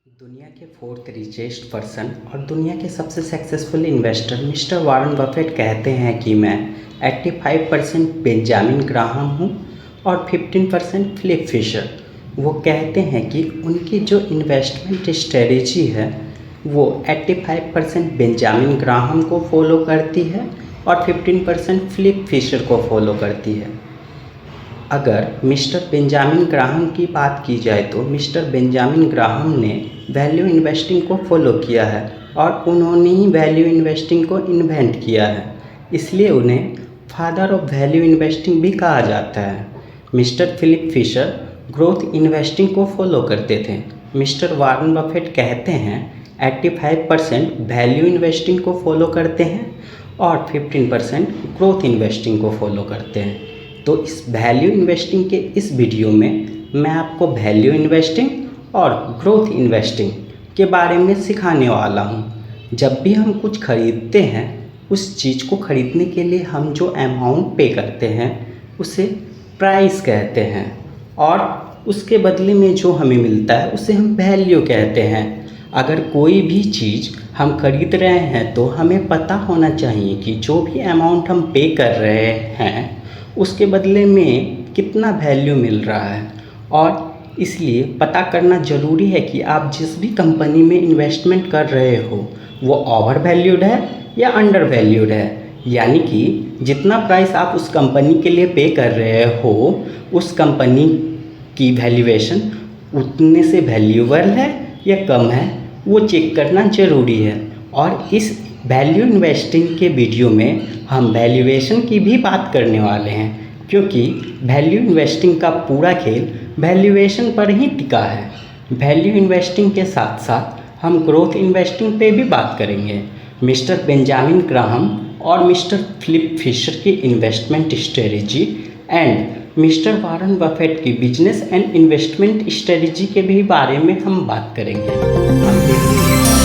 दुनिया के fourth richest person और दुनिया के सबसे successful investor mister Warren Buffett कहते हैं कि मैं 85% बेंजामिन ग्राहम हूँ और 15% फिलिप फिशर। वो कहते हैं कि उनकी जो इन्वेस्टमेंट स्ट्रेटेजी है वो 85% बेंजामिन ग्राहम को फॉलो करती है और 15% फिलिप फिशर को फॉलो करती है। अगर मिस्टर बेंजामिन ग्राहम की बात की जाए तो मिस्टर बेंजामिन ग्राहम ने वैल्यू इन्वेस्टिंग को फॉलो किया है और उन्होंने ही वैल्यू इन्वेस्टिंग को इन्वेंट किया है, इसलिए उन्हें फादर ऑफ वैल्यू इन्वेस्टिंग भी कहा जाता है। Mister Philip Fisher growth investing को फॉलो करते थे। मिस्टर वॉरेन बफेट कहते हैं 85% वैल्यू इन्वेस्टिंग को फॉलो करते हैं और 15% ग्रोथ इन्वेस्टिंग को फॉलो करते हैं। तो इस वैल्यू इन्वेस्टिंग के इस वीडियो में मैं आपको वैल्यू इन्वेस्टिंग और ग्रोथ इन्वेस्टिंग के बारे में सिखाने वाला हूँ। जब भी हम कुछ खरीदते हैं, उस चीज़ को खरीदने के लिए हम जो अमाउंट पे करते हैं उसे प्राइस कहते हैं और उसके बदले में जो हमें मिलता है उसे हम वैल्यू कहते हैं। अगर कोई भी चीज़ हम खरीद रहे हैं तो हमें पता होना चाहिए कि जो भी अमाउंट हम पे कर रहे हैं उसके बदले में कितना वैल्यू मिल रहा है, और इसलिए पता करना ज़रूरी है कि आप जिस भी कंपनी में इन्वेस्टमेंट कर रहे हो वो ओवर वैल्यूड है या अंडर वैल्यूड है। यानी कि जितना प्राइस आप उस कंपनी के लिए पे कर रहे हो उस कंपनी की वैल्यूएशन उतने से वैल्यूएबल है या कम है, वो चेक करना ज़रूरी है। और इस वैल्यू इन्वेस्टिंग के वीडियो में हम वैल्यूएशन की भी बात करने वाले हैं, क्योंकि वैल्यू इन्वेस्टिंग का पूरा खेल वैल्यूएशन पर ही टिका है। वैल्यू इन्वेस्टिंग के साथ साथ हम ग्रोथ इन्वेस्टिंग पे भी बात करेंगे। मिस्टर बेंजामिन ग्राहम और मिस्टर फिलिप फिशर की investment strategy and mister Warren Buffett की बिजनेस एंड इन्वेस्टमेंट स्ट्रेटजी के भी बारे में हम बात करेंगे। हम देखेंगे